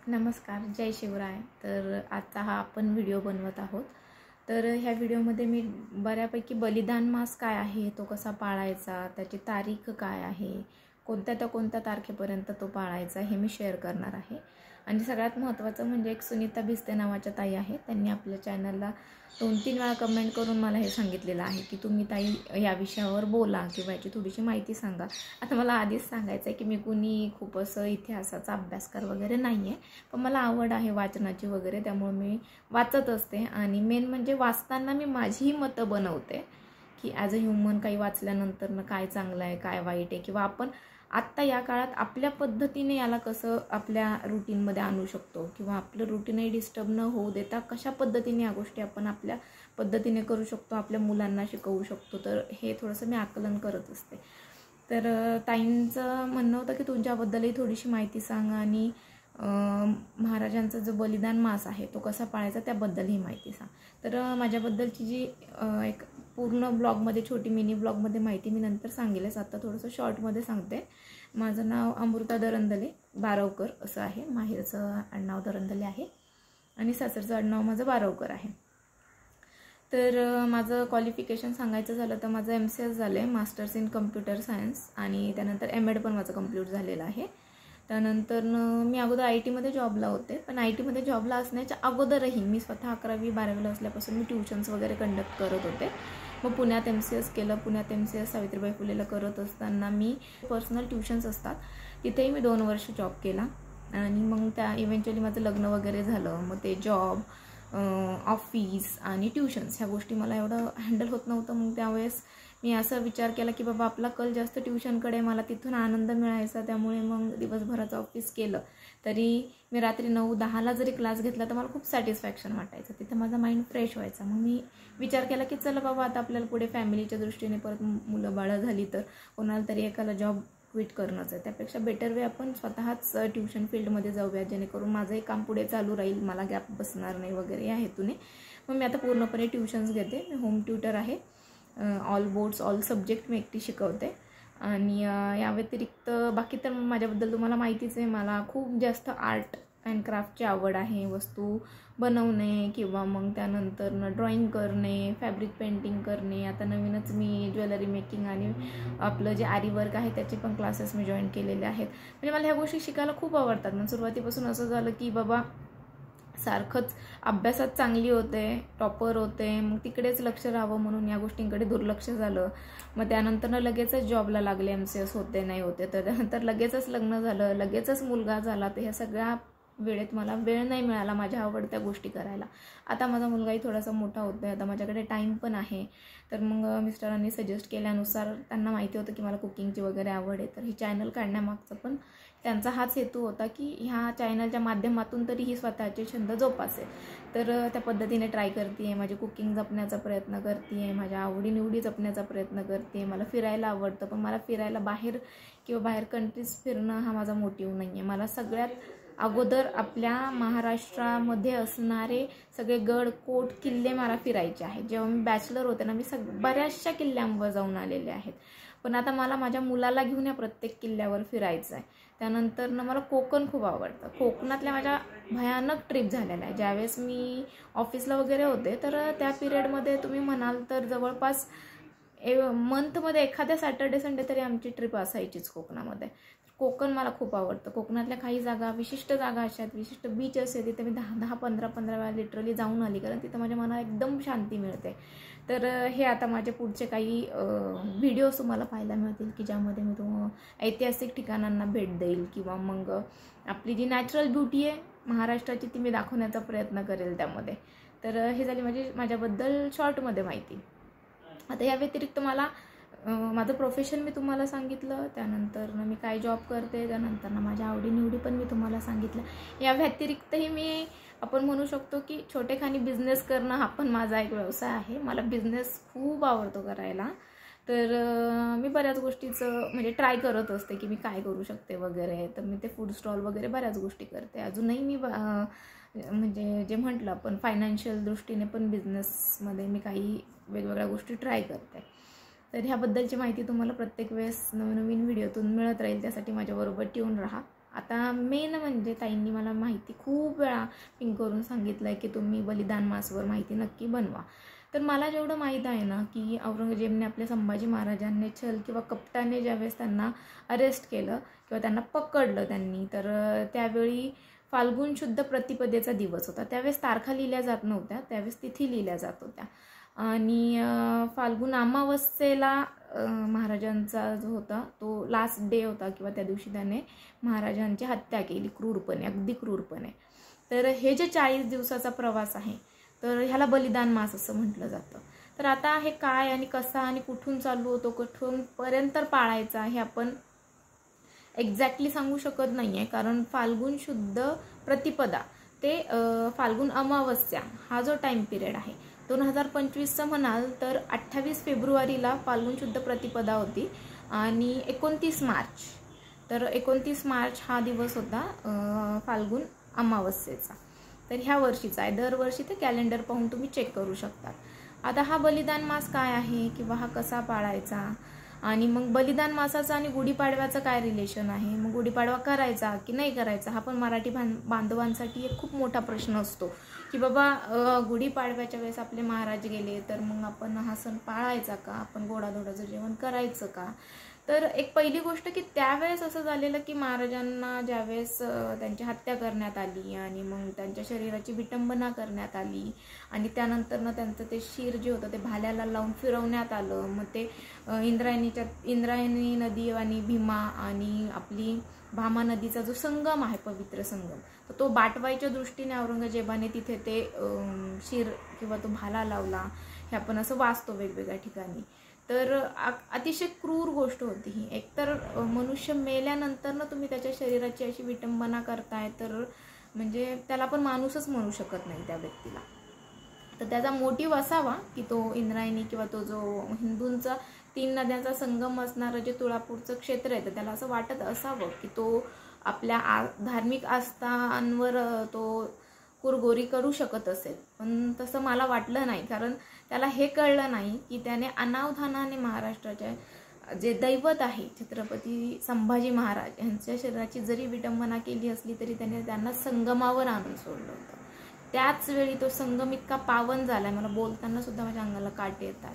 नमस्कार, जय शिवराय। तर आजचा हा आपण व्हिडिओ बनवत आहोत। तर ह्या व्हिडिओमध्ये मी बऱ्यापैकी बलिदान मास काय आहे, तो कसा पाळायचा, त्याची तारीख काय आहे, कोणत्या तारखेपर्यंत तो पाळायचा हे मी शेअर करणार आहे। आणि सगळ्यात महत्त्वाचं म्हणजे एक सुनीता भिस्ते नावाच्या ताई आहे, त्यांनी आपल्या चॅनलला 2-3 वेळा कमेंट करून मला हे सांगितलेलं आहे की तुम्ही ताई या विषयावर बोला किंवा याची थोडीशी माहिती सांगा। आता मला आधीच सांगायचं आहे की मी कुणी खूप असं इतिहासाचा अभ्यासकार वगैरे नाही आहे, पण मला आवड आहे वाचनाची वगैरे, त्यामुळे मी वाचत असते। आणि मेन म्हणजे वाचताना मी माझीही मतं बनवते की ॲज अ ह्युमन काही वाचल्यानंतर काय चांगलं आहे, काय वाईट आहे, किंवा आपण आत्ता या काळात आपल्या पद्धतीने याला कसं आपल्या रुटीनमध्ये आणू शकतो, किंवा आपलं रुटीनही डिस्टर्ब न होऊ देता कशा पद्धतीने या गोष्टी आपण आपल्या पद्धतीने करू शकतो, आपल्या मुलांना शिकवू शकतो। तर हे थोडंसं मी आकलन करत असते। तर ताईंचं म्हणणं होतं की तुमच्याबद्दलही थोडीशी माहिती सांगा आणि महाराजांचा जो बलिदान मास आहे तो कसा पाळायचा त्याबद्दलही माहिती सांग। तर माझ्याबद्दलची जी एक पूर्ण ब्लॉगमध्ये, छोटी मिनी ब्लॉगमध्ये माहिती मी नंतर सांगेलच, आता थोडंसं शॉर्टमध्ये सांगते। माझं नाव अमृता दरंदले बारवकर असं आहे, माहेरचं आडनाव दरंदले आहे आणि सासरचं आडनाव माझं बारवकर आहे। तर माझं क्वालिफिकेशन सांगायचं झालं तर माझं MCS झालं आहे, मास्टर्स इन कम्प्युटर सायन्स, आणि त्यानंतर MEd पण माझं कंप्लीट झालेलं आहे। त्यानंतर मी अगोदर IT मध्ये जॉबला होते, पण IT मध्ये जॉबला असण्याच्या अगोदरही मी स्वतः 11वी-12वीला असल्यापासून मी ट्युशन्स वगैरे कंडक्ट करत होते। मग पुण्यात MCS केलं, पुण्यात MCS सावित्रीबाई फुलेला करत असताना मी पर्सनल ट्युशन्स असतात तिथेही मी 2 वर्ष जॉब केला, आणि मग त्या इव्हेंच्युअली माझं लग्न वगैरे झालं। मग ते जॉब, ऑफिस आणि ट्युशन्स ह्या गोष्टी मला एवढं हँडल होत नव्हतं। मग त्यावेळेस मी असा विचार केला की बाबा आपला कल जास्त ट्युशनकडे, मला तिथून आनंद मिळायचा, त्यामुळे मग दिवसभराचं ऑफिस केलं तरी मी रात्री 9-10ला जरी क्लास घेतला तर मला खूप सॅटिस्फॅक्शन वाटायचं, तिथं माझा माइंड फ्रेश व्हायचा। मग मी विचार केला की चला बाबा आता आपल्याला पुढे फॅमिलीच्या दृष्टीने परत मुलं बाळं झाली तर कोणाला तरी एकाला जॉब क्विट करणंच आहे, त्यापेक्षा बेटर वे आपण स्वतःच ट्युशन फील्डमध्ये जाऊया, जेणेकरून माझंही काम पुढे चालू राहील, मला गॅप बसणार नाही वगैरे या हेतूने मग मी आता पूर्णपणे ट्युशन्स घेते। मी होम ट्युटर आहे, ऑल बोर्ड्स ऑल सब्जेक्ट मी एकटी शिकवते। आणि या व्यतिरिक्त बाकी तर माझ्याबद्दल तुम्हाला माहितीच आहे, मला खूप जास्त आर्ट अँड क्राफ्टची आवड आहे, वस्तू बनवणे किंवा मग त्यानंतर ड्रॉइंग करणे, फॅब्रिक पेंटिंग करणे, आता नवीनच मी ज्वेलरी मेकिंग आणि आपलं जे आरी वर्क आहे त्याचे पण क्लासेस मी जॉईन केलेले आहेत। म्हणजे मला ह्या गोष्टी शिकायला खूप आवडतात। मग सुरुवातीपासून असं झालं की बाबा सारखंच अभ्यासात चांगली होते, टॉपर होते, मग तिकडेच लक्ष राहावं म्हणून या गोष्टींकडे दुर्लक्ष झालं। मग त्यानंतर लगेचच जॉबला लागले, MCS होते नाही होते, तर त्यानंतर लगेचच लग्न झालं, लगेचच मुलगा झाला, तर ह्या सगळ्या वेळेत मला वेळ नाही मिळाला माझ्या आवडत्या गोष्टी करायला। आता माझा मुलगाही थोडासा मोठा होतोय, आता माझ्याकडे टाईम पण आहे। तर मग मिस्टरांनी सजेस्ट केल्यानुसार, त्यांना माहिती होतं की मला कुकिंगची वगैरे आवड आहे, तर ही चॅनल काढण्यामागचं पण त्यांचा हाच हेतू होता की ह्या चॅनलच्या माध्यमातून तरी ही स्वतःचे छंद जोपासेल। तर त्या पद्धतीने ट्राय करते आहे, माझी कुकिंग जपण्याचा प्रयत्न करते आहे, माझ्या आवडीनिवडी जपण्याचा प्रयत्न करते आहे। मला फिरायला आवडतं, पण मला फिरायला बाहेर किंवा बाहेर कंट्रीज फिरणं हा माझा मोटिव्ह नाही आहे। मला सगळ्यात अगोदर आपल्या महाराष्ट्रामध्ये असणारे सगळे गड, कोट, किल्ले मला फिरायचे आहेत। जेव्हा मी बॅचलर होते ना, मी बऱ्याचशा किल्ल्यांवर जाऊन आलेले आहेत, पण आता मला माझ्या मुलाला घेऊन या प्रत्येक किल्ल्यावर फिरायचं आहे। त्यानंतर मला कोकण खूप आवडतं, कोकणातल्या माझ्या भयानक ट्रिप झालेल्या आहे। ज्यावेळेस मी ऑफिसला वगैरे होते तर त्या पिरियडमध्ये तुम्ही म्हणाल तर जवळपास मंथमध्ये एखाद्या सॅटर्डे संडे तरी आमची ट्रिप असायचीच कोकणामध्ये। कोकण मला खूप आवडतं। कोकणातल्या काही जागा, विशिष्ट जागा अशा आहेत, विशिष्ट बीचेस आहेत, तिथे मी 10-10, 15-15 वेळा लिटरली जाऊन आली, कारण तिथं माझ्या मनाला एकदम शांती मिळते। तर हे आता माझे पुढचे काही व्हिडिओज तुम्हाला पाहायला मिळतील की ज्यामध्ये मी ऐतिहासिक ठिकाणांना भेट देईल, किंवा मग आपली जी नॅचरल ब्युटी आहे महाराष्ट्राची ती मी दाखवण्याचा प्रयत्न करेल त्यामध्ये। तर हे झाली माझ्याबद्दल शॉर्टमध्ये माहिती। आता या व्यतिरिक्त मला माझं प्रोफेशन मी तुम्हाला सांगितलं, त्यानंतर मी काय जॉब करते, त्यानंतर माझ्या आवडीनिवडी पण मी तुम्हाला सांगितलं। या व्यतिरिक्तही मी आपण म्हणू शकतो की छोटेखानी बिझनेस करणं हा पण माझा एक व्यवसाय आहे। मला बिझनेस खूप आवडतो करायला, तर मी बऱ्याच गोष्टीचं म्हणजे ट्राय करत असते की मी काय करू शकते वगैरे। तर मी ते फूड स्टॉल वगैरे बऱ्याच गोष्टी करते। अजूनही मी म्हणजे जे म्हटलं आपण फायनान्शियल दृष्टीने पण बिझनेसमध्ये मी काही वेगवेगळ्या गोष्टी ट्राय करते। तर ह्याबद्दलची माहिती तुम्हाला प्रत्येक वेळेस नवीन व्हिडिओतून मिळत राहील, त्यासाठी माझ्याबरोबर ट्यून राहा। आता मेन म्हणजे ताईंनी मला माहिती खूप वेळा पिंग करून सांगितलं आहे की तुम्ही बलिदान मासवर माहिती नक्की बनवा. तर मला जेवढं माहीत आहे ना की औरंगजेबने आपल्या संभाजी महाराजांनी छल किंवा कपटाने ज्यावेळेस त्यांना अरेस्ट केलं किंवा त्यांना पकडलं त्यांनी, तर त्यावेळी फाल्गुन शुद्ध प्रतिपदेचा दिवस होता. त्यावेळेस तारखा लिहिल्या जात नव्हत्या, त्यावेळेस तिथी लिहिल्या जात होत्या. आणि फाल्गुन अमावस्येला महाराजांचा जो होता तो लास्ट डे होता किंवा त्या दिवशी त्याने महाराजांची हत्या केली क्रूरपणे, अगदी क्रूरपणे. तर हे जे 40 दिवसाचा प्रवास आहे तर ह्याला बलिदान मास असं म्हटलं जातं. तर आता हे काय आणि कसा आणि कुठून चालू होतो, कुठूनपर्यंत पाळायचा हे आपण एक्झॅक्टली सांगू शकत नाही आहे. कारण फाल्गुन शुद्ध प्रतिपदा ते फाल्गुन अमावस्या हा जो टाईम पिरियड आहे 2025चं म्हणाल तर 28 फेब्रुवारीला फाल्गुन शुद्ध प्रतिपदा होती आणि 29 मार्च, तर 29 मार्च हा दिवस होता फाल्गुन अमावस्येचा. तर ह्या वर्षीचा आहे. दरवर्षी ते कॅलेंडर पाहून तुम्ही चेक करू शकता. आता हा बलिदान मास काय आहे किंवा हा कसा पाळायचा आणि मग बलिदान मासाचं आणि गुढीपाडव्याचं काय रिलेशन आहे, मग गुढीपाडवा करायचा की नाही करायचा हा पण मराठी बांधवांसाठी एक खूप मोठा प्रश्न असतो की बाबा गुढीपाडव्याच्या वेळेस आपले महाराज गेले तर मग आपण हा सण पाळायचा का, आपण गोडाधोडाचं जेवण करायचं का. तर एक पहिली गोष्ट की त्यावेळेस असं झालेलं की महाराजांना ज्यावेळेस त्यांची हत्या करण्यात आली आणि मग त्यांच्या शरीराची विटंबना करण्यात आली आणि त्यानंतरनं त्यांचं ते शिर जे होतं ते भाल्याला लावून फिरवण्यात आलं. मग ते इंद्रायणी नदी आणि भीमा आणि आपली भामा नदीचा जो संगम आहे, पवित्र संगम, तर तो बाटवायच्या दृष्टीने औरंगजेबाने तिथे ते शिर किंवा तो भाला लावला. हे आपण असं वाचतो वेगवेगळ्या ठिकाणी. तर अतिशय क्रूर गोष्ट होती ही. एकतर मनुष्य मेल्यानंतर तुम्ही त्याच्या शरीराची अशी विटंबना करताय तर म्हणजे त्याला आपण माणूसच म्हणू शकत नाही त्या व्यक्तीला. तर त्याचा मोटिव्ह असावा की तो इंद्रायणी किंवा तो जो हिंदूंचा 3 नद्यांचा संगम असणारं जे तुळापूरचं क्षेत्र आहे तर त्याला असं वाटत असावं की तो आपल्या धार्मिक आस्थांवर तो कुरगोरी करू शकत असेल. पण तसं मला वाटलं नाही, कारण त्याला हे कळलं नाही की त्याने अनावधानाने महाराष्ट्राच्या जे दैवत आहे छत्रपती संभाजी महाराज यांच्या शरीराची जरी विटंबना केली असली तरी त्याने त्यांना संगमावर आणून सोडलं होतं. त्याच वेळी तो संगम इतका पावन झालाय, मला बोलताना सुद्धा माझ्या अंगाला काटे येतात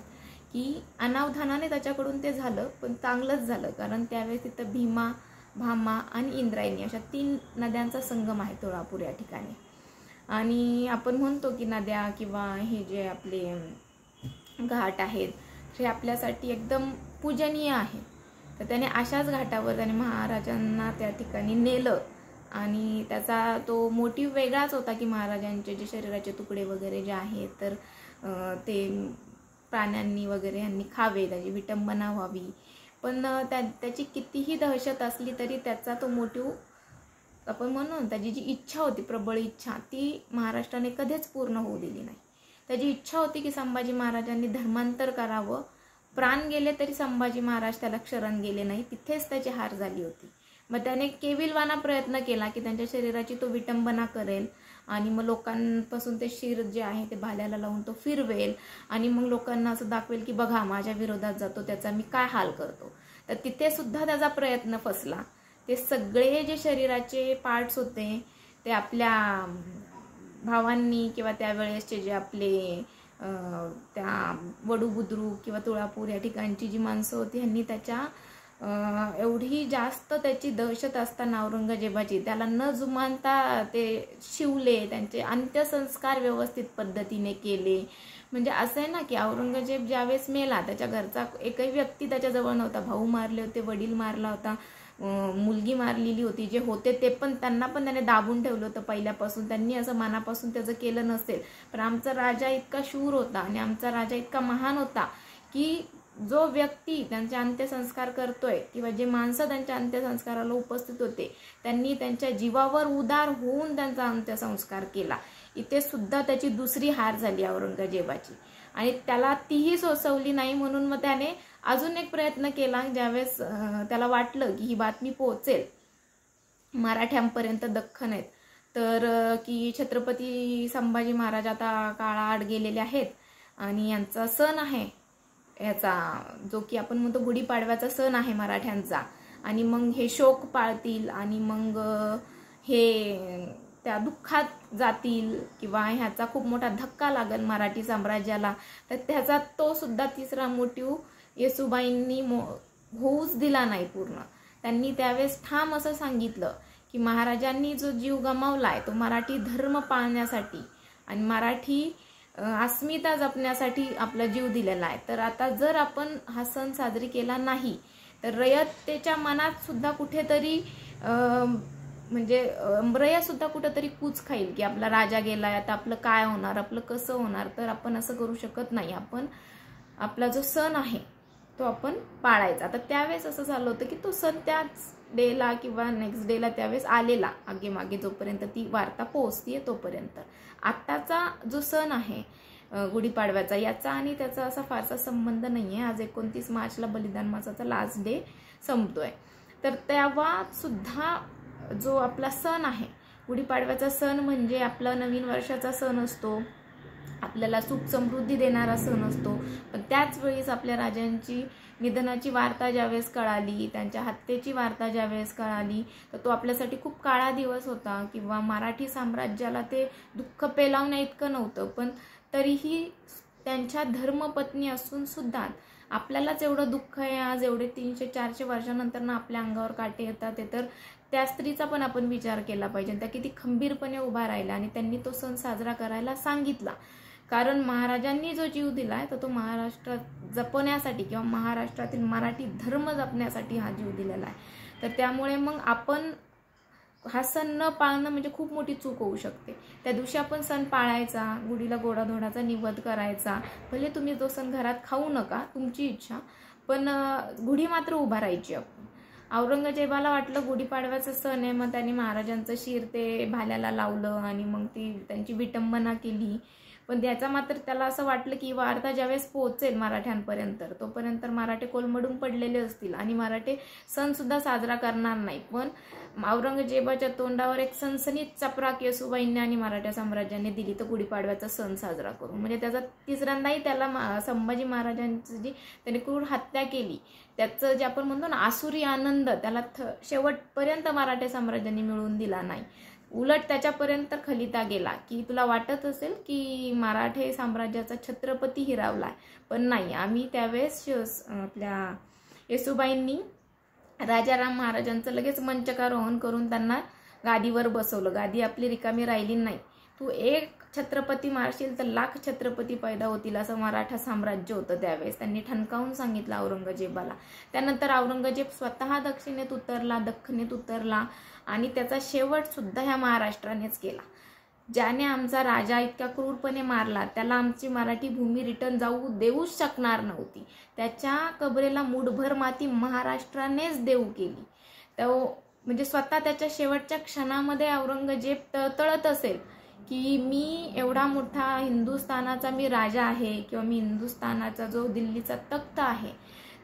की अनावधानाने त्याच्याकडून ते झालं पण चांगलंच झालं. कारण त्यावेळेस तिथं भीमा, भामा आणि इंद्रायणी अशा 3 नद्यांचा संगम आहे तुळापूर या ठिकाणी. आणि आपण म्हणतो की नद्या किंवा हे जे आपले घाट आहेत हे आपल्यासाठी एकदम पूजनीय आहे. तर त्याने अशाच घाटावर त्याने महाराजांना त्या ठिकाणी नेलं आणि त्याचा तो मोटिव्ह वेगळाच होता की महाराजांचे जे शरीराचे तुकडे वगैरे जे आहेत तर ते प्राण्यांनी वगैरे यांनी खावे, त्याची विटंबना व्हावी. पण त्याची कितीही दहशत असली तरी त्याचा तो मोटिव्ह आपण म्हणून त्याची जी इच्छा होती, प्रबळ इच्छा, ती महाराष्ट्राने कधीच पूर्ण होऊ दिली नाही. त्याची इच्छा होती की संभाजी महाराजांनी धर्मांतर करावं. प्राण गेले तरी संभाजी महाराज त्याला शरण गेले नाही, तिथेच त्याची हार झाली होती. मग त्याने केविलवाना प्रयत्न केला की त्यांच्या शरीराची तो विटंबना करेल आणि मग लोकांपासून ते शिर जे आहे ते भाल्याला लावून तो फिरवेल आणि मग लोकांना असं दाखवेल की बघा माझ्या विरोधात जातो त्याचा मी काय हाल करतो. तर तिथे सुद्धा त्याचा प्रयत्न फसला. ते सगळे जे शरीराचे पार्ट्स होते ते आपल्या भावांनी किंवा त्यावेळेसचे जे आपले त्या वडू बुद्रुक किंवा तुळापूर या ठिकाणची जी माणसं होती ह्यांनी त्याच्या एवढी जास्त त्याची दहशत असताना औरंगजेबाची त्याला न जुमानता ते शिवले, त्यांचे अंत्यसंस्कार व्यवस्थित पद्धतीने केले. म्हणजे असं आहे ना की औरंगजेब ज्यावेळेस मेला त्याच्या घरचा एकही व्यक्ती त्याच्याजवळ नव्हता. भाऊ मारले होते, वडील मारला होता, मुलगी मारलेली होती, जे होते ते पण त्यांना पण त्याने दाबून ठेवलं होतं पहिल्यापासून. त्यांनी असं मनापासून त्याचं केलं नसेल. पण आमचा राजा इतका शूर होता आणि आमचा राजा इतका महान होता की जो व्यक्ती त्यांचे अंत्यसंस्कार करतोय किंवा जे माणसं त्यांच्या अंत्यसंस्काराला उपस्थित होते त्यांनी त्यांच्या जीवावर उदार होऊन त्यांचा अंत्यसंस्कार केला. इथे सुद्धा त्याची दुसरी हार झाली औरंगजेबाची आणि त्याला तीही सोसवली नाही. म्हणून मग त्याने अजून एक प्रयत्न केला. ज्यावेळेस त्याला वाटलं की ही बातमी पोहोचेल मराठ्यांपर्यंत दख्खन आहेत तर की छत्रपती संभाजी महाराज आता काळाआड गेलेले आहेत आणि यांचा सण आहे, याचा जो की आपण म्हणतो गुढीपाडव्याचा सण आहे मराठ्यांचा आणि मग हे शोक पाळतील आणि मग हे त्या दुःखात जातील किंवा ह्याचा खूप मोठा धक्का लागेल मराठी साम्राज्याला, तर त्याचा तो सुद्धा तिसरा मोटिव्ह येसूबाईंनी होऊच दिला नाही पूर्ण. त्यांनी त्यावेळेस ठाम असं सांगितलं की महाराजांनी जो जीव गमावलाय तो मराठी धर्म पाळण्यासाठी आणि मराठी अस्मिता जपण्यासाठी आपला जीव दिलेला आहे. तर आता जर आपण हा सण साजरी केला नाही तर रयतेच्या मनात सुद्धा कुठेतरी म्हणजे रयत सुद्धा कुठेतरी कूच खाईल की आपला राजा गेलाय, आता आपलं काय होणार, आपलं कसं होणार. तर आपण असं करू शकत नाही. आपण आपला जो सण आहे तो आपण पाळायचा. तर त्यावेळेस असं झालं होतं की तो सण त्याच डेला किंवा नेक्स्ट डेला त्यावेळेस आलेला, आगे मागे जोपर्यंत ती वार्ता पोहोचतीये तोपर्यंत. आत्ताचा जो सण आहे गुढीपाडव्याचा, याचा आणि त्याचा असा फारसा संबंध नाहीये. आज 29 मार्चला बलिदान मासाचा लास्ट डे संपतोय. तर तेव्हा सुद्धा जो आपला सण आहे गुढीपाडव्याचा सण म्हणजे आपला नवीन वर्षाचा सण असतो, आपल्याला सुख समृद्धी देणारा सण असतो. पण त्याच वेळेस आपल्या राजांची निधनाची वार्ता ज्यावेळेस कळाली, त्यांच्या हत्येची वार्ता ज्यावेळेस कळाली, तर तो आपल्यासाठी खूप काळा दिवस होता. किंवा मराठी साम्राज्याला ते दुःख पेलावण्या इतकं नव्हतं, पण तरीही त्यांच्या धर्मपत्नी असून सुद्धा आपल्यालाच एवढं दुःख आहे आज, एवढे 300-400 वर्षानंतर ना आपल्या अंगावर काटे येतात. तर त्या स्त्रीचा पण आपण विचार केला पाहिजे. त्या किती खंबीरपणे उभा राहिल्या आणि त्यांनी तो सण साजरा करायला सांगितला. कारण महाराजांनी जो जीव दिलाय तर तो महाराष्ट्रात जपण्यासाठी किंवा महाराष्ट्रातील मराठी धर्म जपण्यासाठी हा जीव दिलेला आहे. तर त्यामुळे मग आपण हा सण न पाळणं म्हणजे खूप मोठी चूक होऊ शकते. त्या दिवशी आपण सण पाळायचा, गुढीला गोडाधोडाचा निवेद करायचा. भले तुम्ही तो सण घरात खाऊ नका, तुमची इच्छा, पण गुढी मात्र उभा राहायची आपण. औरंगजेबाला वाटलं गुढीपाडव्याचा सण आहे, मग त्यांनी महाराजांचं शिर ते भाल्याला लावलं आणि मग ती त्यांची विटंबना केली. पण त्याचा मात्र त्याला असं वाटलं की वार्ता ज्यावेळेस पोहोचेल मराठ्यांपर्यंत तोपर्यंत मराठे कोलमडून पडलेले असतील आणि मराठे सण सुद्धा साजरा करणार नाही. पण औरंगजेबाच्या तोंडावर एक सनसनीत चपराक येसूबाईंनी आणि मराठा साम्राज्याने दिली, तर गुढीपाडव्याचा सण साजरा करू. म्हणजे त्याचा तिसऱ्यांदाही त्याला संभाजी महाराजांची जी त्यांनी क्रूर हत्या केली त्याचं जे आपण म्हणतो ना आसुरी आनंद, त्याला शेवटपर्यंत मराठा साम्राज्याने मिळवून दिला नाही. उलट त्याच्यापर्यंत खलिता गेला की तुला वाटत असेल की मराठे साम्राज्याचा छत्रपती हिरावलाय, पण नाही. आम्ही त्यावेळेस आपल्या येसूबाईंनी राजाराम महाराजांचं लगेच मंचकारोहण करून त्यांना गादीवर बसवलं. गादी आपली रिकामी राहिली नाही. तू एक छत्रपती मारशील तर लाख छत्रपती पैदा होतील असं मराठा साम्राज्य होतं त्यावेळेस. त्यांनी ठणकावून सांगितलं औरंगजेबाला. त्यानंतर औरंगजेब स्वतः दख्खनेत उतरला आणि त्याचा शेवट सुद्धा ह्या महाराष्ट्रानेच केला. ज्याने आमचा राजा इतक्या क्रूरपणे मारला त्याला आमची मराठी भूमी रिटर्न जाऊ देऊच शकणार नव्हती. त्याच्या कबरेला मुठभर माती महाराष्ट्रानेच देऊ केली. तो म्हणजे स्वतः त्याच्या शेवटच्या क्षणामध्ये औरंगजेब तळतळत असेल की मी एवढा मोठा हिंदुस्थानाचा मी राजा आहे किंवा मी हिंदुस्थानाचा जो दिल्लीचा तख्त आहे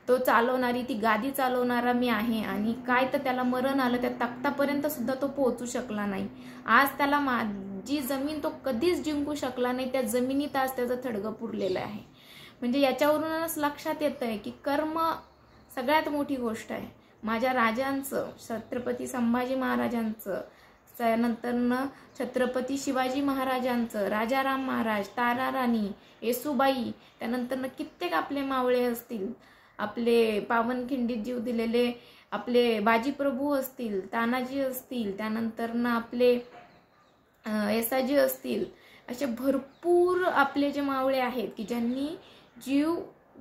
तो चालवणारी, ती गादी चालवणारा मी आहे. आणि काय तर त्याला मरण आलं, त्या तख्तापर्यंत सुद्धा तो पोहोचू शकला नाही. आज त्याला जी जमीन तो कधीच जिंकू शकला नाही त्या जमिनीत आज त्याचं थडगं पुरलेलं आहे. म्हणजे याच्यावरूनच लक्षात येतंय की कर्म सगळ्यात मोठी गोष्ट आहे. माझ्या राजांचं, छत्रपती संभाजी महाराजांचं, त्यानंतर छत्रपती शिवाजी महाराजांचं, राजाराम महाराज, तारा राणी, येसूबाई, त्यानंतर कित्येक आपले मावळे असतील, आपले पावनखिंडीत जीव दिलेले आपले बाजीप्रभू असतील, तानाजी असतील, त्यानंतर आपले येसाजी असतील, असे भरपूर आपले जे मावळे आहेत की ज्यांनी जीव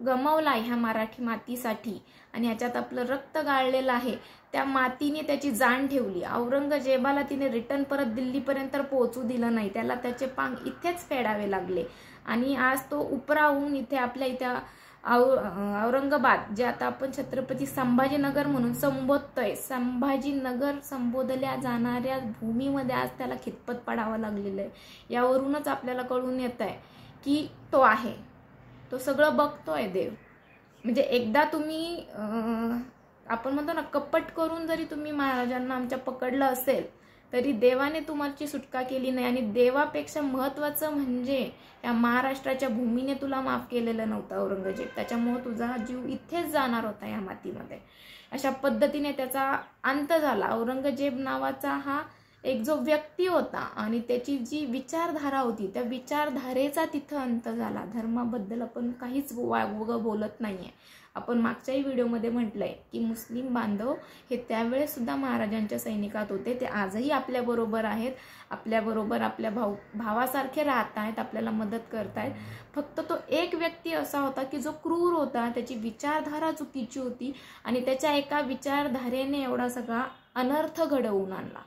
गमावला ह्या मराठी मातीसाठी आणि ह्याच्यात आपलं रक्त गाळलेलं आहे. त्या मातीने त्याची जाण ठेवली. औरंगजेबाला तिने रिटर्न परत दिल्लीपर्यंत पोहोचू दिलं नाही. त्याला त्याचे पांग इथेच फेडावे लागले आणि आज तो उपराहून इथे आपल्या इथे औरंगाबाद जे आता आपण छत्रपती संभाजीनगर म्हणून संबोधतोय, संभाजीनगर संबोधल्या जाणाऱ्या भूमीमध्ये आज त्याला खितपत पडावं लागलेलं आहे. यावरूनच आपल्याला कळून येत आहे की तो आहे, तो सगळं बघतोय देव. म्हणजे एकदा तुम्ही आपण म्हणतो ना कपट करून जरी तुम्ही महाराजांना आमच्या पकडलं असेल तरी देवाने तुम्हाची सुटका केली नाही. आणि देवापेक्षा महत्त्वाचं म्हणजे या महाराष्ट्राच्या भूमीने तुला माफ केलेलं नव्हतं औरंगजेब, त्याच्यामुळे तुझा जीव इथेच जाणार होता या मातीमध्ये. अशा पद्धतीने त्याचा अंत झाला. औरंगजेब नावाचा हा एक जो व्यक्ती होता आणि त्याची जी विचारधारा होती, त्या विचारधारेचा तिथं अंत झाला. धर्माबद्दल आपण काहीच बोलत नाहीये. आपण मागच्याही व्हिडिओमध्ये म्हटलंय की मुस्लिम बांधव हे त्यावेळेस सुद्धा महाराजांच्या सैनिकात होते, ते आजही आपल्याबरोबर आहेत, आपल्याबरोबर आपल्या भावासारखे राहत आहेत, आपल्याला मदत करतायत. फक्त तो एक व्यक्ती असा होता की जो क्रूर होता, त्याची विचारधारा चुकीची होती आणि त्याच्या एका विचारधारेने एवढा सगळा अनर्थ घडवून आणला.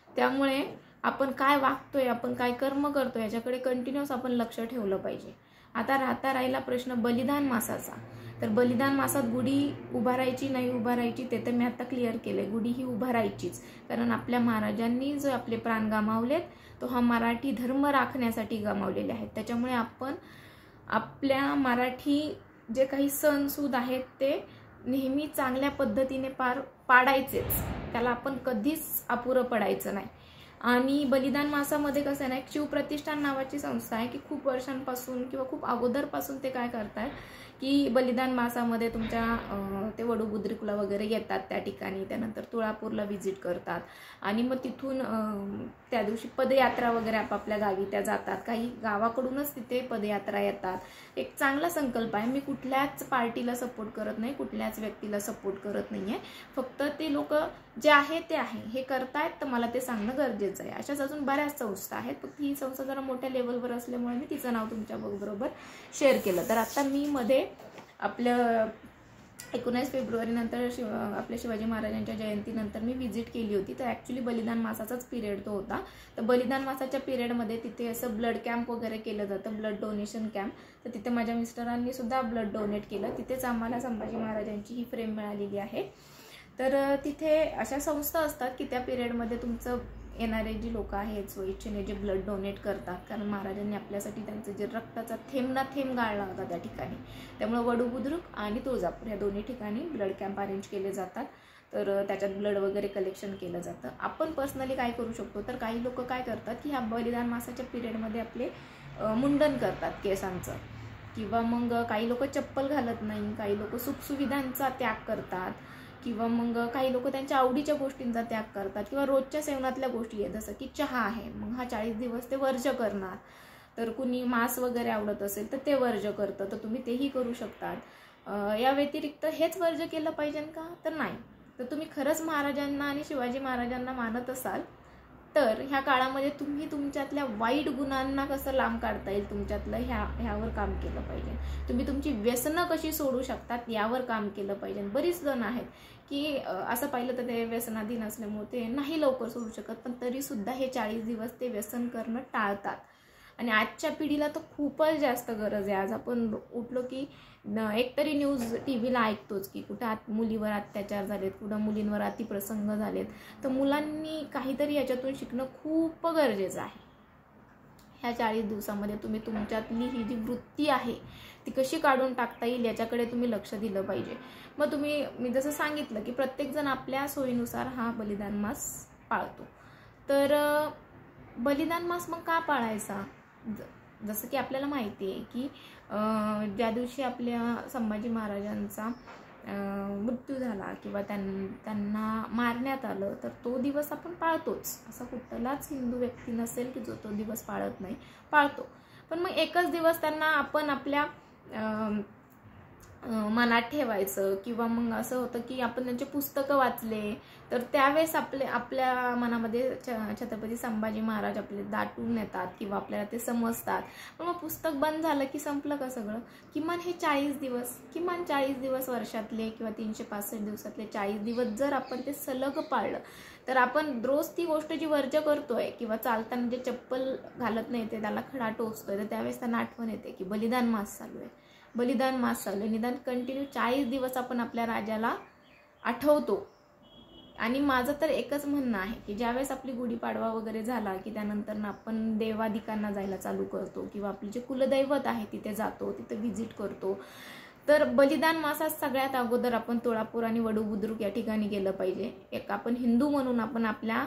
त्यामुळे आपण काय वागतोय, आपण काय कर्म करतोय याच्याकडे कंटिन्यूअस आपण लक्ष ठेवलं पाहिजे. आता राहिला प्रश्न बलिदान मासाचा. तर बलिदान मासात गुढी उभारायची नाही उभारायची ते तर मी आता क्लिअर केले. गुढी ही उभारायचीच, कारण आपल्या महाराजांनी जो आपले प्राण गमावलेत तो हा मराठी धर्म राखण्यासाठी गमावलेले आहेत. त्याच्यामुळे आपण आपल्या मराठी जे काही सणसूद आहेत ते नेहमी चांगल्या पद्धतीने पाडायचेच, त्याला आपण कधीच अपुरं पडायचं नाही. आणि बलिदान मासामध्ये कसं आहे ना, एक शिवप्रतिष्ठान नावाची संस्था आहे की खूप वर्षांपासून किंवा खूप अगोदरपासून ते काय करतात की बलिदान मासामध्ये तुमच्या ते वडूबुद्रुकला वगैरे येतात त्या ठिकाणी, त्यानंतर तुळापूरला व्हिजिट करतात आणि मग तिथून त्या दिवशी पदयात्रा वगैरे आपापल्या गावी त्या जातात. काही गावाकडूनच तिथे पदयात्रा येतात. एक चांगला संकल्प आहे. मी कुठल्याच पार्टीला सपोर्ट करत नाही, कुठल्याच व्यक्तीला सपोर्ट करत नाहीये. फक्त ते लोक जे आहे ते आहे हे करतायत, तर मला ते सांगणं गरजेचं आहे. अशाच अजून बऱ्याच संस्था आहेत, फक्त ही संस्था जरा मोठ्या लेवलवर असल्यामुळे मी तिचं नाव तुमच्या बरोबर शेअर केलं. तर आता मी मध्ये आपलं 19 फेब्रुवारी नंतर आपल्या शिवाजी महाराजांच्या जयंतीनंतर मी व्हिजिट केली होती. तर ॲक्च्युली बलिदान मासाचाच पिरियड तो होता. तर बलिदान मासाच्या पिरियडमध्ये तिथे असं ब्लड कॅम्प वगैरे केलं जातं, ब्लड डोनेशन कॅम्प. तर तिथे माझ्या मिस्टरांनी सुद्धा ब्लड डोनेट केलं. तिथेच आम्हाला संभाजी महाराजांची ही फ्रेम मिळालेली आहे. तर तिथे अशा संस्था असतात की त्या पिरियडमध्ये तुमचं येणारे जी लोक आहेत स्वइच्छेने जे ब्लड डोनेट करतात, कारण महाराजांनी आपल्यासाठी त्यांचं जे रक्ताचा थेंब ना थेंब गाळला होता त्या ठिकाणी. त्यामुळे वडूबुद्रुक आणि तुळजापूर या दोन्ही ठिकाणी ब्लड कॅम्प अरेंज केले जातात. तर त्याच्यात ब्लड वगैरे कलेक्शन केलं जातं. आपण पर्सनली काय करू शकतो, तर काही लोक काय करतात की ह्या बलिदान मासाच्या पिरियडमध्ये आपले मुंडन करतात केसांचं, किंवा मग काही लोक चप्पल घालत नाही, काही लोक सुखसुविधांचा त्याग करतात, किंवा मग काही लोक त्यांच्या आवडीच्या गोष्टींचा त्याग करतात, किंवा रोजच्या सेवनातल्या गोष्टी आहेत जसं की चहा आहे, मग हा 40 दिवस ते वर्ज्य करणार. तर कुणी मांस वगैरे आवडत असेल तर ते वर्ज्य करतं, तर तुम्ही तेही करू शकतात. या व्यतिरिक्त हेच वर्ज्य केलं पाहिजे का, तर नाही. तर तुम्ही खरंच महाराजांना आणि शिवाजी महाराजांना मानत असाल तर ह्या काळामध्ये तुम्ही तुमच्यातल्या वाईट गुणांना कसं लांब काढता येईल तुमच्यातलं ह्यावर काम केलं पाहिजे. तुम्ही तुमची व्यसनं कशी सोडू शकतात यावर काम केलं पाहिजे. बरीच जण आहेत की असं पाहिलं तर ते व्यसनाधीन असल्यामुळे ते नाही लवकर सोडू शकत, पण तरीसुद्धा हे 40 दिवस ते व्यसन करणं टाळतात. आणि आजच्या पिढीला तर खूपच जास्त गरज आहे. आज आपण उठलो की एकतरी न्यूज TV ला ऐकतोच की कुठं मुलीवर अत्याचार झालेत, कुठं मुलींवर अतिप्रसंग झालेत. तर मुलांनी काहीतरी याच्यातून शिकणं खूप गरजेचं आहे. ह्या 40 दिवसामध्ये तुम्ही तुमच्यातली ही जी वृत्ती आहे ती कशी काढून टाकता येईल याच्याकडे तुम्ही लक्ष दिलं पाहिजे. मग मी जसं सांगितलं की प्रत्येकजण आपल्या सोयीनुसार हा बलिदान मास पाळतो. तर बलिदान मास मग का पाळायचा, जसं की आपल्याला माहिती आहे की ज्या दिवशी आपल्या संभाजी महाराजांचा मृत्यू झाला किंवा त्यांना मारण्यात आलं, तर तो दिवस आपण पाळतोच. असा कुठलाच हिंदू व्यक्ती नसेल की जो तो दिवस पाळत नाही, पाळतो. पण मग एकच दिवस त्यांना आपण आपल्या मनात ठेवायचं, किंवा मग असं होतं की आपण त्यांचे पुस्तकं वाचले तर त्यावेळेस आपल्या मनामध्ये छत्रपती संभाजी महाराज आपले दाटून येतात किंवा आपल्याला ते समजतात. पण मग पुस्तक बंद झालं की संपलं का सगळं. किमान हे 40 दिवस वर्षातले किंवा 365 दिवसातले 40 दिवस जर आपण ते सलग पाळलं तर आपण रोज ती गोष्ट जी वर्ज्य करतोय किंवा चालताना जे चप्पल घालत नाही ते त्याला खडा टोचतोय, तर त्यावेळेस त्यांना आठवण येते की बलिदान मास चालू आहे, बलिदान मास चालू आहे. निदान कंटिन्यू 40 दिवस आपण आपल्या राजाला आठवतो. आणि माझं तर एकच म्हणणं आहे की ज्यावेळेस आपली गुढीपाडवा वगैरे झाला की त्यानंतर आपण देवाधिकांना जायला चालू करतो, किंवा आपली जे कुलदैवत आहे तिथे जातो, तिथे व्हिजिट करतो. तर बलिदान मासात सगळ्यात अगोदर आपण तुळापूर आणि वडूबुद्रुक या ठिकाणी गेलं पाहिजे. एक आपण हिंदू म्हणून आपण आपल्या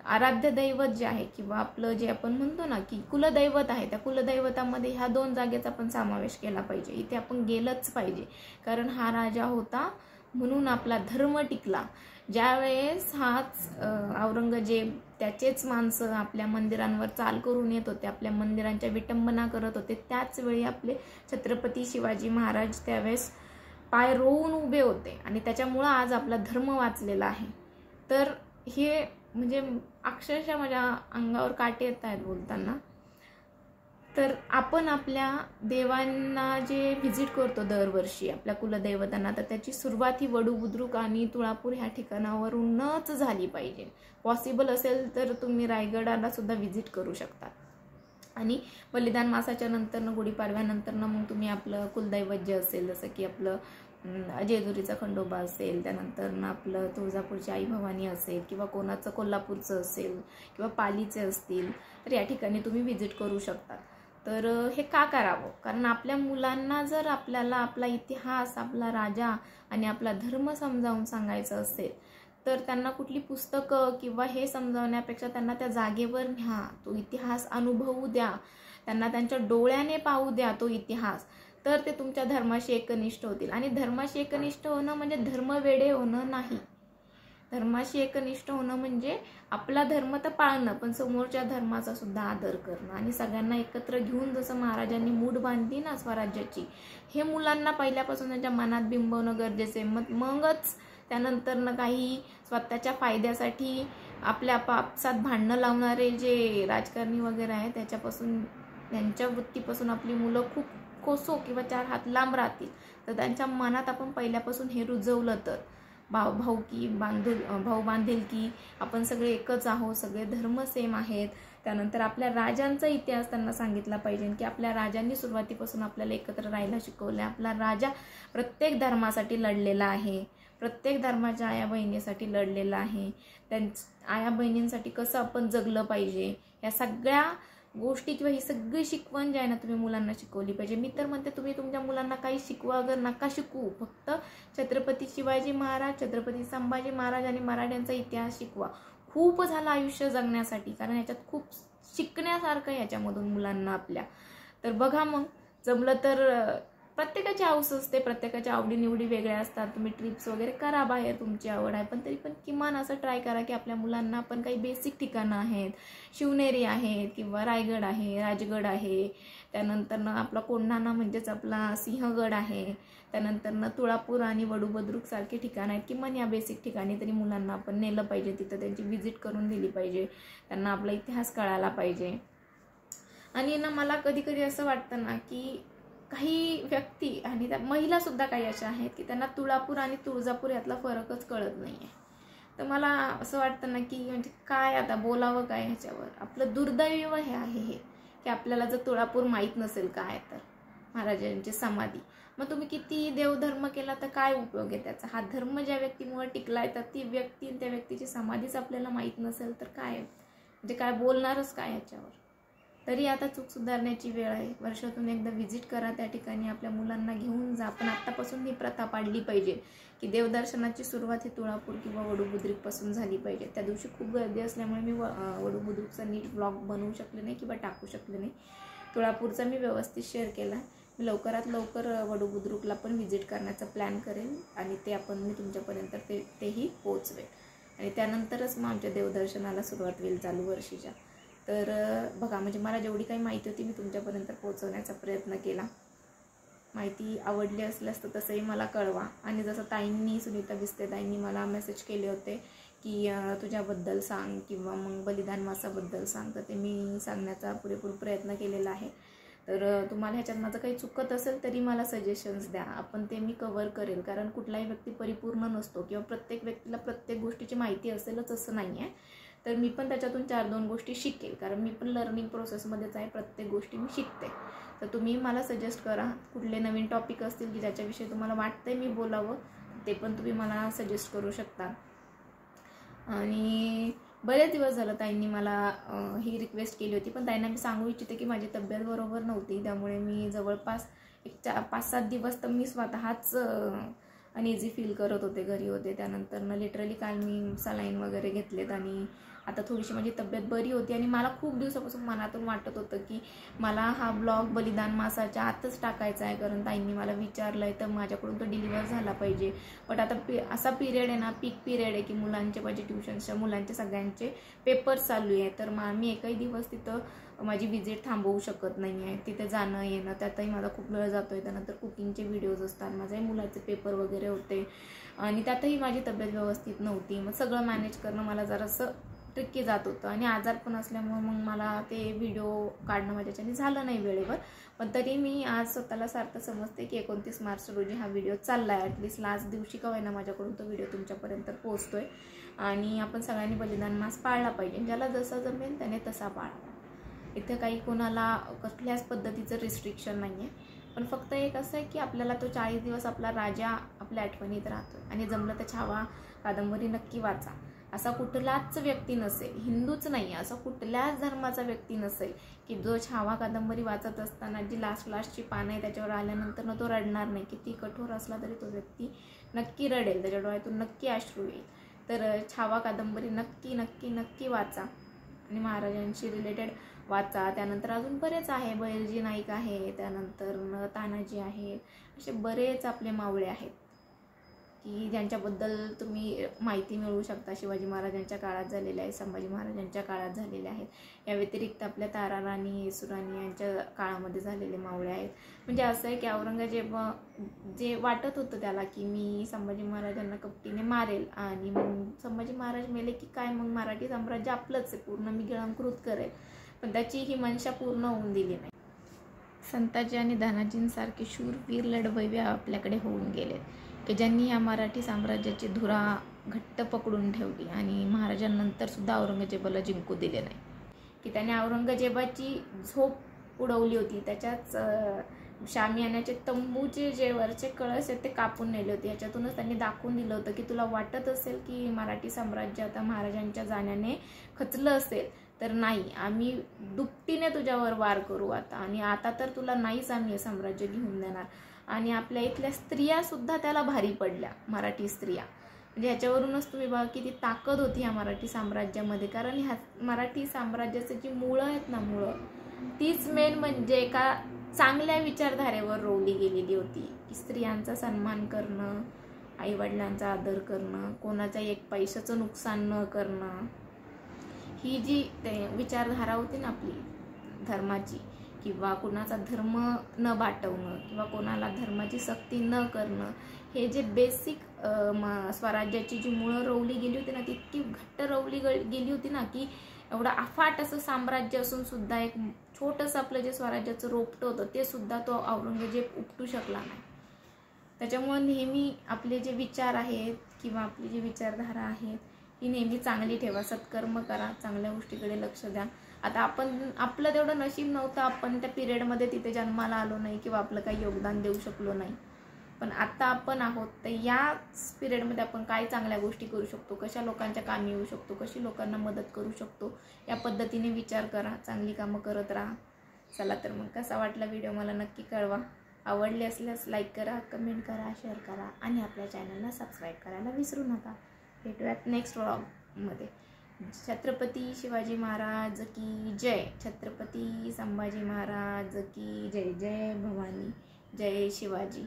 आराध्य दैवत जे आहे किंवा आपलं जे आपण म्हणतो ना की कुलदैवत आहे, त्या कुलदैवतामध्ये ह्या 2 जागेचा पण समावेश केला पाहिजे. इथे आपण गेलंच पाहिजे, कारण हा राजा होता म्हणून आपला धर्म टिकला. ज्यावेळेस हाच औरंगजेब त्याचेच माणसं आपल्या मंदिरांवर चाल करून येत होते, आपल्या मंदिरांच्या विटंबना करत होते, त्याच वेळी आपले छत्रपती शिवाजी महाराज त्यावेळेस पाय रोवून उभे होते आणि त्याच्यामुळं आज आपला धर्म वाचलेला आहे. तर हे म्हणजे अक्षरशः माझ्या अंगावर काटे येत आहेत बोलताना. तर आपण आपल्या देवांना जे व्हिजिट करतो दरवर्षी आपल्या कुलदैवतांना, तर त्याची सुरुवात ही वडूबुद्रुक आणि तुळापूर ह्या ठिकाणावरूनच झाली पाहिजे. पॉसिबल असेल तर तुम्ही रायगडाला सुद्धा व्हिजिट करू शकता. आणि बलिदान मासाच्या नंतरनं, गुढीपाडव्यानंतरनं मग तुम्ही आपलं कुलदैवत जे असेल, जसं की आपलं जेजुरीचा खंडोबा असेल, त्यानंतर आपलं तुळजापूरची आई भवानी असेल, किंवा कोणाचं कोल्हापूरचं असेल किंवा पालीचे असतील, तर या ठिकाणी तुम्ही व्हिजिट करू शकता. तर हे का करावं? कारण आपल्या मुलांना जर आपल्याला आपला इतिहास, आपला राजा आणि आपला धर्म समजावून सांगायचं असेल, तर त्यांना कुठली पुस्तकं किंवा हे समजावण्यापेक्षा त्यांना त्या जागेवर न्या, तो इतिहास अनुभवू द्या, त्यांना त्यांच्या डोळ्याने पाहू द्या तो इतिहास. तर ते तुमच्या धर्माशी एकनिष्ठ होतील. आणि धर्माशी एकनिष्ठ होणं म्हणजे धर्मवेडे होणं नाही. धर्माशी एकनिष्ठ होणं म्हणजे आपला धर्म तर पाळणं, पण समोरच्या धर्माचा सुद्धा आदर करणं आणि सगळ्यांना एकत्र घेऊन जसं महाराजांनी मूठ बांधली ना स्वराज्याची, हे मुलांना पहिल्यापासून त्यांच्या मनात बिंबवणं गरजेचं आहे. मगच त्यानंतर काही स्वतःच्या फायद्यासाठी आपल्या आपसात भांडणं लावणारे जे राजकारणी वगैरे आहेत त्याच्यापासून, त्यांच्या वृत्तीपासून आपली मुलं खूप कोसो किंवा 4 हात लांब राहतील. तर त्यांच्या मनात आपण पहिल्यापासून हे रुजवलं तर भाऊ बांधिलकी, आपण सगळे एकच आहोत, सगळे धर्म सेम आहेत. त्यानंतर आपल्या राजांचा इतिहास त्यांना सांगितला पाहिजे की आपल्या राजांनी सुरुवातीपासून आपल्याला एकत्र राहायला शिकवलं. आपला राजा प्रत्येक धर्मासाठी लढलेला आहे, प्रत्येक धर्माच्या आया बहिणीसाठी लढलेला आहे. त्यांच्या आया बहिणींसाठी कसं आपण जगलं पाहिजे, या सगळ्या गोष्टी किंवा ही सगळी शिकवण जी आहे ना तुम्ही मुलांना शिकवली पाहिजे. मी तर म्हणते तुम्ही तुमच्या मुलांना काही शिकवा अगर नका शिकवू, फक्त छत्रपती शिवाजी महाराज, छत्रपती संभाजी महाराज आणि मराठ्यांचा इतिहास शिकवा. खूप झालं आयुष्य जगण्यासाठी, कारण याच्यात खूप शिकण्यासारखं याच्यामधून मुलांना आपल्या. तर बघा, मग जमलं तर प्रत्येकाची हौस असते, प्रत्येकाच्या आवडीनिवडी वेगळ्या असतात. तुम्ही ट्रिप्स वगैरे करा बाहेर, तुमची आवड आहे, पण तरी पण किमान असं ट्राय करा की आपल्या मुलांना आपण काही बेसिक ठिकाणं आहेत, शिवनेरी आहेत किंवा रायगड आहे, राजगड आहे, त्यानंतरनं आपला कोंढाणा म्हणजेच आपला सिंहगड आहे, त्यानंतरनं तुळापूर आणि वडूबुद्रुक सारखी ठिकाणं आहेत. किमान या बेसिक ठिकाणी तरी मुलांना आपण नेलं पाहिजे, तिथं त्यांची व्हिजिट करून दिली पाहिजे, त्यांना आपला इतिहास कळायला पाहिजे. आणि ना मला कधी कधी असं वाटतं ना की काही व्यक्ती आणि त्या महिला सुद्धा काही अशा आहेत की त्यांना तुळापूर आणि तुळजापूर यातला फरकच कळत नाही आहे. तर मला असं वाटतं ना की म्हणजे काय आता बोलावं काय ह्याच्यावर. आपलं दुर्दैव हे आहे हे की आपल्याला जर तुळापूर माहीत नसेल काय तर महाराजांची समाधी, मग तुम्ही किती देवधर्म केला तर काय उपयोग आहे त्याचा. हा धर्म ज्या व्यक्तीमुळे टिकलाय तर ती व्यक्ती, त्या व्यक्तीची समाधीच आपल्याला माहीत नसेल तर काय म्हणजे काय बोलणारच काय ह्याच्यावर. तरी आता चूक सुधारण्याची वेळ आहे. वर्षातून एकदा व्हिजिट करा त्या ठिकाणी, आपल्या मुलांना घेऊन जा. पण आत्तापासून ही प्रथा पाडली पाहिजे की देवदर्शनाची सुरुवात ही तुळापूर किंवा वडूबुद्रुकपासून झाली पाहिजे. त्या दिवशी खूप गर्दी असल्यामुळे मी वडूबुद्रुकचा नीट ब्लॉग बनवू शकले नाही किंवा टाकू शकले नाही. तुळापूरचा मी व्यवस्थित शेअर केला. मी लवकरात लवकर वडूबुद्रुकला पण व्हिजिट करण्याचा प्लॅन करेन आणि ते आपण मी तुमच्यापर्यंत तेही पोहोचवेल. आणि त्यानंतरच मग आमच्या देवदर्शनाला सुरुवात होईल चालू वर्षीच्या. तर बघा, म्हणजे मला जेवढी काही माहिती होती मी तुमच्यापर्यंत पोहोचवण्याचा प्रयत्न केला. माहिती आवडली असल्यास तर तसंही मला कळवा. आणि जसं ताईंनी, सुनीता बिस्ते ताईंनी मला मेसेज केले होते की तुझ्याबद्दल सांग किंवा मग बलिदान मासाबद्दल सांग, तर ते मी सांगण्याचा पुरेपूर प्रयत्न केलेला आहे. तर तुम्हाला ह्याच्यात माझं काही चुकत असेल तरी मला सजेशन्स द्या, आपण ते मी कव्हर करेल. कारण कुठलाही व्यक्ती परिपूर्ण नसतो किंवा प्रत्येक व्यक्तीला प्रत्येक गोष्टीची माहिती असेलच असं नाही आहे. तर मी पण त्याच्यातून 4-2 गोष्टी शिकेल, कारण मी पण लर्निंग प्रोसेसमध्येच आहे. प्रत्येक गोष्टी मी शिकते. तर तुम्ही मला सजेस्ट करा कुठले नवीन टॉपिक असतील की ज्याच्याविषयी तुम्हाला वाटतंय मी बोलावं, ते पण तुम्ही मला सजेस्ट करू शकता. आणि बरेच दिवस झालं ताईंनी मला ही रिक्वेस्ट केली होती, पण ताईंना मी सांगू इच्छिते की माझी तब्येत बरोबर नव्हती, त्यामुळे मी जवळपास एक 5-7 दिवस तर मी स्वतःच अनइझी फील करत होते, घरी होते. त्यानंतर लिटरली काल मी सलाईन वगैरे घेतलेत आणि आता थोडीशी माझी तब्येत बरी होती. आणि मला खूप दिवसापासून मनातून वाटत होतं की मला हा ब्लॉग बलिदान मासाच्या आतच टाकायचा आहे, कारण ताईंनी मला विचारलं आहे तर माझ्याकडून तो डिलिव्हर झाला पाहिजे. बट आता असा पिरियड आहे ना, पीक पिरियड आहे की मुलांचे, माझे ट्युशन्सच्या मुलांचे सगळ्यांचे पेपर चालू आहे. तर मी एकही दिवस तिथं माझी विजिट थांबवू शकत नाही आहे. तिथे जाणं येणं त्यातही माझा खूप वेळ जातो आहे. त्यानंतर कुकिंगचे व्हिडिओज असतात, माझ्याही मुलाचे पेपर वगैरे होते आणि त्यातही माझी तब्येत व्यवस्थित नव्हती. मग सगळं मॅनेज करणं मला जरासं ट्रिकी जात होतं आणि आजारपण असल्यामुळं मग मला ते व्हिडिओ काढणं माझ्याच्याने झालं नाही वेळेवर. पण तरी मी आज स्वतःला सार्थ समजते की 29 मार्च रोजी हा व्हिडिओ चालला आहे. ॲटलिस्ट लास्ट दिवशी का होईना माझ्याकडून तो व्हिडिओ तुमच्यापर्यंत पोहोचतोय. आणि आपण सगळ्यांनी बलिदान मास पाळला पाहिजे, ज्याला जसं जमेल त्याने तसा पाळावा. इथे काही कोणाला कुठल्याच पद्धतीचं रिस्ट्रिक्शन नाही आहे. पण फक्त एक असं आहे की आपल्याला तो 40 दिवस आपला राजा आपल्या आठवणीत राहतो. आणि जमलं तर छावा कादंबरी नक्की वाचा. असा कुठलाच व्यक्ती नसेल, हिंदूच नाही, असा कुठल्याच धर्माचा व्यक्ती नसेल की जो छावा कादंबरी वाचत असताना जी लास्टची पानं आहे त्याच्यावर आल्यानंतर तो रडणार नाही. किती कठोर असला तरी तो व्यक्ती नक्की रडेल, त्याच्या डोळ्यातून नक्की अश्रू येईल. तर छावा कादंबरी नक्की नक्की नक्की वाचा आणि महाराजांशी रिलेटेड वाचा. त्यानंतर अजून बरेच आहे, बहिर्जी नाईक आहे, त्यानंतर तानाजी आहे, असे बरेच आपले मावळे आहेत की ज्यांच्याबद्दल तुम्ही माहिती मिळवू शकता. शिवाजी महाराजांच्या काळात झालेले आहे, संभाजी महाराजांच्या काळात झालेले आहेत. या व्यतिरिक्त आपल्या ताराराणी, येसुराणी यांच्या काळामध्ये झालेले मावळे आहेत. म्हणजे असं आहे की औरंगजेब जे वाटत होतं त्याला की मी संभाजी महाराजांना कपटीने मारेल आणि मग संभाजी महाराज मेले की काय, मग मराठी साम्राज्य आपलंच आहे, पूर्ण मी गिळंकृत करेल. पण त्याची ही मनशा पूर्ण होऊन दिली नाही. संताजी आणि धनाजींसारखे शूरवीर लढवैये आपल्याकडे होऊन गेले की ज्यांनी या मराठी साम्राज्याची धुरा घट्ट पकडून ठेवली आणि महाराजांनंतर सुद्धा औरंगजेबाला जिंकू दिले नाही. की त्याने औरंगजेबाची झोप उडवली होती. त्याच्याच शामियानाचे तंबूचे जे वरचे कळस आहेत ते कापून नेले होते. याच्यातूनच त्यांनी दाखवून दिलं होतं की तुला वाटत असेल की मराठी साम्राज्य आता महाराजांच्या जाण्याने खचलं असेल तर नाही, आम्ही दुपटीने तुझ्यावर वार करू आता. आणि आता तर तुला नाहीच आम्ही हे साम्राज्य घेऊन देणार. आणि आपल्या इथल्या स्त्रिया सुद्धा त्याला भारी पडल्या, मराठी स्त्रिया. म्हणजे ह्याच्यावरूनच तुम्ही बघा किती ताकद होती ह्या मराठी साम्राज्यामध्ये. कारण ह्या मराठी साम्राज्याची जी मुळं आहेत ना, मुळं तीच मेन म्हणजे एका चांगल्या विचारधारेवर रोवली गेलेली होती की स्त्रियांचा सन्मान करणं, आईवडिलांचा आदर करणं, कोणाच्या एक पैशाचं नुकसान न करणं. ही जी विचारधारा होती ना आपली धर्माची, किंवा कोणाचा धर्म न बाटवणं किंवा कोणाला धर्माची सक्ती न करणं, हे जे बेसिक स्वराज्याची जी मुळं रोवली गेली होती ना, ती इतकी घट्ट रोवली गेली होती ना की एवढं अफाट असं साम्राज्य असून सुद्धा एक छोटंसं आपलं जे स्वराज्याचं रोपटं होतं ते सुद्धा तो औरंगजेब उपटू शकला नाही. त्याच्यामुळे नेहमी आपले जे विचार आहेत किंवा आपली जी विचारधारा आहे ही नेहमी चांगली ठेवा, सत्कर्म करा, चांगल्या गोष्टीकडे लक्ष द्या. आता आपलं तेवढं नशीब नव्हतं, आपण त्या पिरियडमध्ये तिथे जन्माला आलो नाही किंवा आपलं काही योगदान देऊ शकलो नाही. पण आता आपण आहोत, तर या पिरियडमध्ये आपण काय चांगल्या गोष्टी करू शकतो, कशा लोकांच्या कामी येऊ शकतो, कशी लोकांना मदत करू शकतो, या पद्धतीने विचार करा, चांगली कामं करत राहा. चला तर मग कसा वाटला व्हिडिओ मला नक्की कळवा. आवडले असल्यास लाईक करा, कमेंट करा, शेअर करा आणि आपल्या चॅनलला सबस्क्राईब करायला विसरू नका. भेटूयात नेक्स्ट व्लॉगमध्ये. छत्रपती शिवाजी महाराज की जय, छत्रपती संभाजी महाराज की जय. जय भवानी, जय शिवाजी.